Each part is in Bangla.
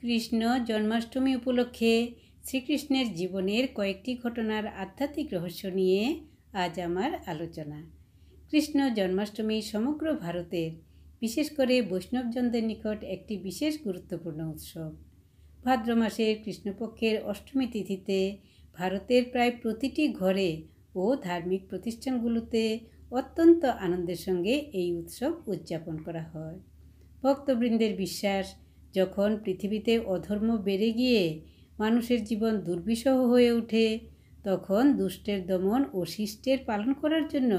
কৃষ্ণ জন্মাষ্টমী উপলক্ষে শ্রীকৃষ্ণের জীবনের কয়েকটি ঘটনার আধ্যাত্মিক রহস্য নিয়ে আজ আমার আলোচনা। কৃষ্ণ জন্মাষ্টমী সমগ্র ভারতের, বিশেষ করে বৈষ্ণবজনদের নিকট একটি বিশেষ গুরুত্বপূর্ণ উৎসব। ভাদ্র মাসের কৃষ্ণপক্ষের অষ্টমী তিথিতে ভারতের প্রায় প্রতিটি ঘরে ও ধার্মিক প্রতিষ্ঠানগুলোতে অত্যন্ত আনন্দের সঙ্গে এই উৎসব উদযাপন করা হয়। ভক্তবৃন্দের বিশ্বাস, যখন পৃথিবীতে অধর্ম বেড়ে গিয়ে মানুষের জীবন দুর্বিষহ হয়ে ওঠে, তখন দুষ্টের দমন ও শিষ্টের পালন করার জন্য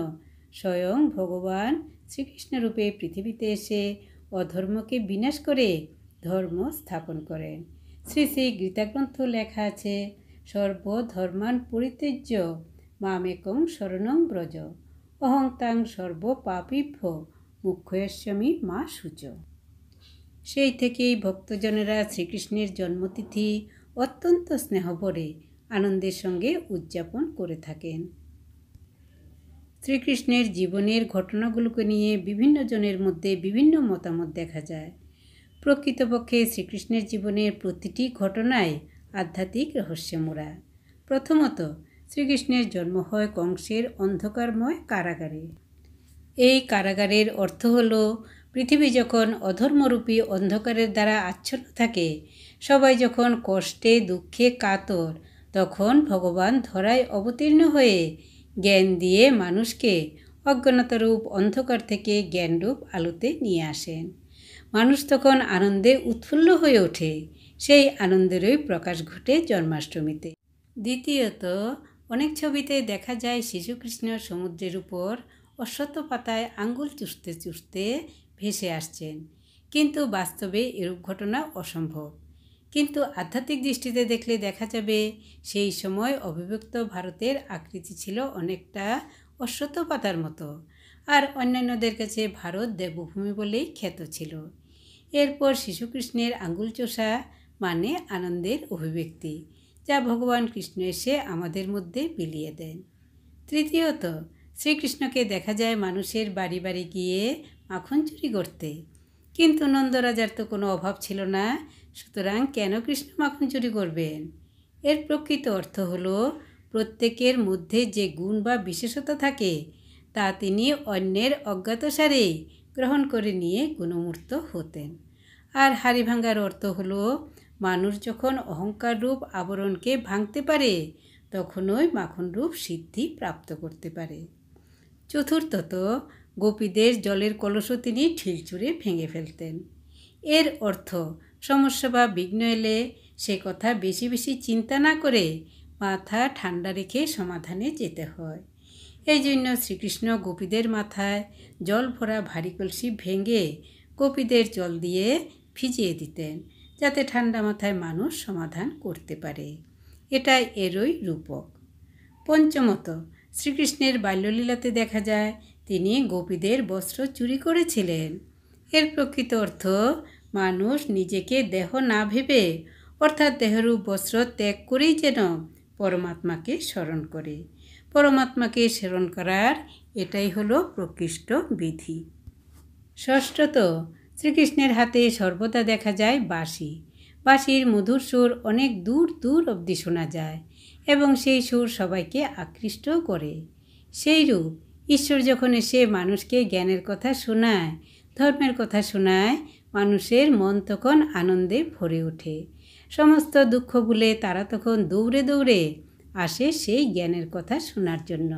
স্বয়ং ভগবান শ্রীকৃষ্ণরূপে পৃথিবীতে এসে অধর্মকে বিনাশ করে ধর্ম স্থাপন করেন। শ্রী শ্রী গীতাগ্রন্থ লেখা আছে, সর্বধর্মান পরিত্যজ্য মামেকং শরণং ব্রজ, অহং তাং সর্বপাপীভ্য মুখ্যস্বামী মা শুচ। সেই থেকেই ভক্তজনেরা শ্রীকৃষ্ণের জন্মতিথি অত্যন্ত স্নেহভরে আনন্দের সঙ্গে উদযাপন করে থাকেন। শ্রীকৃষ্ণের জীবনের ঘটনাগুলোকে নিয়ে বিভিন্ন জনের মধ্যে বিভিন্ন মতামত দেখা যায়। প্রকৃতপক্ষে শ্রীকৃষ্ণের জীবনের প্রতিটি ঘটনায় আধ্যাত্মিক রহস্যে মোড়া। প্রথমত, শ্রীকৃষ্ণের জন্ম হয় কংসের অন্ধকারময় কারাগারে। এই কারাগারের অর্থ হল, পৃথিবী যখন অধর্মরূপী অন্ধকারের দ্বারা আচ্ছন্ন থাকে, সবাই যখন কষ্টে দুঃখে কাতর, তখন ভগবান ধরায় অবতীর্ণ হয়ে জ্ঞান দিয়ে মানুষকে অজ্ঞানতারূপ অন্ধকার থেকে জ্ঞানরূপ আলোতে নিয়ে আসেন। মানুষ তখন আনন্দে উৎফুল্ল হয়ে ওঠে। সেই আনন্দেরই প্রকাশ ঘটে জন্মাষ্টমীতে। দ্বিতীয়ত, অনেক ছবিতে দেখা যায় শিশুকৃষ্ণ সমুদ্রের উপর অশ্বত্থ পাতায় আঙ্গুল চুষতে চুষতে ভেসে আসছেন, কিন্তু বাস্তবে এরূপ ঘটনা অসম্ভব। কিন্তু আধ্যাত্মিক দৃষ্টিতে দেখলে দেখা যাবে, সেই সময় অবিভক্ত ভারতের আকৃতি ছিল অনেকটা অশ্বত্থ পাতার মতো, আর অন্যান্যদের কাছে ভারত দেবভূমি বলেই খ্যাত ছিল। এরপর শিশুকৃষ্ণের আঙ্গুল চোষা মানে আনন্দের অভিব্যক্তি, যা ভগবান কৃষ্ণ এসে আমাদের মধ্যে বিলিয়ে দেন। তৃতীয়ত, শ্রীকৃষ্ণকে দেখা যায় মানুষের বাড়ি বাড়ি গিয়ে মাখন চুরি করতে, কিন্তু নন্দরাজার তো কোনো অভাব ছিল না, সুতরাং কেন কৃষ্ণ মাখন চুরি করবেন? এর প্রকৃত অর্থ হলো, প্রত্যেকের মধ্যে যে গুণ বা বিশেষতা থাকে, তা তিনি অন্যের অজ্ঞাতসারেই গ্রহণ করে নিয়ে গুণমূর্ত হতেন। আর হাড়ি ভাঙার অর্থ হলো, মানুষ যখন অহংকার রূপ আবরণকে ভাঙতে পারে, তখনই মাখনরূপ সিদ্ধি প্রাপ্ত করতে পারে। চতুর্থত, গোপীদের জলের কলসও তিনি ঢিলছুঁড়ে ভেঙে ফেলতেন। এর অর্থ, সমস্যা বা বিঘ্ন এলে সে কথা বেশি বেশি চিন্তা না করে মাথা ঠান্ডা রেখে সমাধানে যেতে হয়। এই জন্য শ্রীকৃষ্ণ গোপীদের মাথায় জল ভরা ভারী কলসি ভেঙে গোপীদের জল দিয়ে ভিজিয়ে দিতেন, যাতে ঠান্ডা মাথায় মানুষ সমাধান করতে পারে। এটাই এরই রূপক। পঞ্চমত, শ্রীকৃষ্ণের বাল্যলীলাতে দেখা যায় তিনি গোপীদের বস্ত্র চুরি করেছিলেন। এর প্রকৃত অর্থ, মানুষ নিজেকে দেহ না ভেবে, অর্থাৎ দেহরূপ বস্ত্র ত্যাগ করেই যেন পরমাত্মাকে স্মরণ করে। পরমাত্মাকে স্মরণ করার এটাই হলো প্রকৃষ্ট বিধি। ষষ্ঠত, শ্রীকৃষ্ণের হাতে সর্বদা দেখা যায় বাঁশি। বাঁশির মধুর সুর অনেক দূর দূর অবধি শোনা যায় এবং সেই সুর সবাইকে আকৃষ্ট করে। সেইরূপ ঈশ্বর যখন এসে মানুষকে জ্ঞানের কথা শোনায়, ধর্মের কথা শোনায়, মানুষের মন তখন আনন্দে ভরে ওঠে। সমস্ত দুঃখ ভুলে তারা তখন দৌড়ে দৌড়ে আসে সেই জ্ঞানের কথা শোনার জন্য,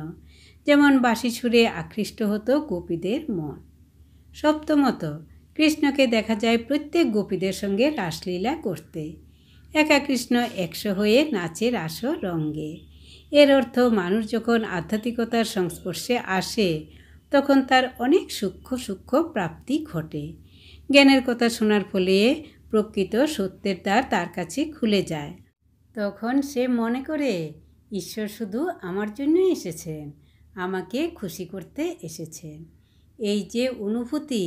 যেমন বাঁশি সুরে আকৃষ্ট হতো গোপীদের মন। সপ্তমত, কৃষ্ণকে দেখা যায় প্রত্যেক গোপীদের সঙ্গে রাসলীলা করতে। একা কৃষ্ণ একশো হয়ে নাচে রাস রঙ্গে। এর অর্থ, মানুষ যখন আধ্যাত্মিকতার সংস্পর্শে আসে, তখন তার অনেক সূক্ষ্ম সূক্ষ্ম প্রাপ্তি ঘটে। জ্ঞানের কথা শোনার ফলে প্রকৃত সত্যের দ্বার তার কাছে খুলে যায়। তখন সে মনে করে, ঈশ্বর শুধু আমার জন্যই এসেছেন, আমাকে খুশি করতে এসেছেন। এই যে অনুভূতি,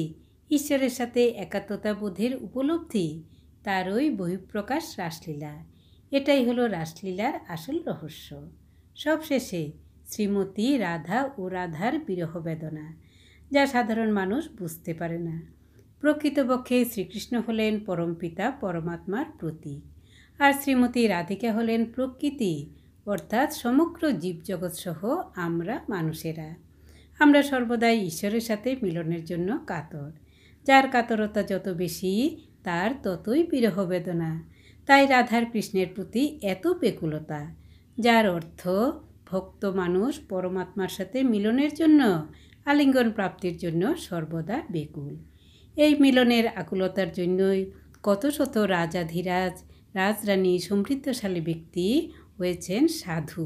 ঈশ্বরের সাথে একাত্মতা বোধের উপলব্ধি, তারই বহিঃপ্রকাশ রাসলীলা। এটাই হলো রাসলীলার আসল রহস্য। সবশেষে শ্রীমতী রাধা ও রাধার বিরহ বেদনা, যা সাধারণ মানুষ বুঝতে পারে না। প্রকৃতপক্ষে শ্রীকৃষ্ণ হলেন পরমপিতা পরমাত্মার প্রতীক, আর শ্রীমতী রাধিকা হলেন প্রকৃতি, অর্থাৎ সমগ্র জীবজগৎ সহ আমরা মানুষেরা। আমরা সর্বদাই ঈশ্বরের সাথে মিলনের জন্য কাতর। যার কাতরতা যত বেশি, তার ততই বিরহ বেদনা। তাই রাধার কৃষ্ণের প্রতি এত ব্যাকুলতা, যার অর্থ ভক্ত মানুষ পরমাত্মার সাথে মিলনের জন্য, আলিঙ্গন প্রাপ্তির জন্য সর্বদা ব্যাকুল। এই মিলনের আকুলতার জন্যই কত শত রাজাধিরাজ, রাজরানী, সমৃদ্ধশালী ব্যক্তি হয়েছেন সাধু,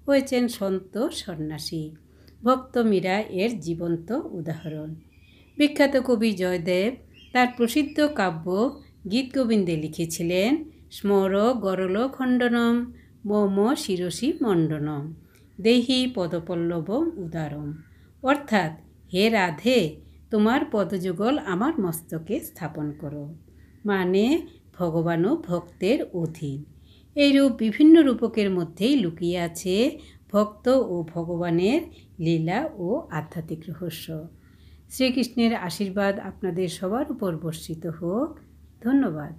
হয়েছেন সন্ত সন্ন্যাসী। ভক্ত মীরা এর জীবন্ত উদাহরণ। বিখ্যাত কবি জয়দেব তার প্রসিদ্ধ কাব্য গীতগোবিন্দে লিখেছিলেন, স্মর গরল খণ্ডনম মম শিরসি মণ্ডনম দেহি পদপল্লবম উদারম, অর্থাৎ হে রাধে, তোমার পদযুগল আমার মস্তকে স্থাপন করো, মানে ভগবানও ভক্তের অধীন। এইরূপ বিভিন্ন রূপকের মধ্যেই লুকিয়ে আছে ভক্ত ও ভগবানের লীলা ও আধ্যাত্মিক রহস্য। শ্রীকৃষ্ণের আশীর্বাদ আপনাদের সবার উপর বর্ষিত হোক। ধন্যবাদ।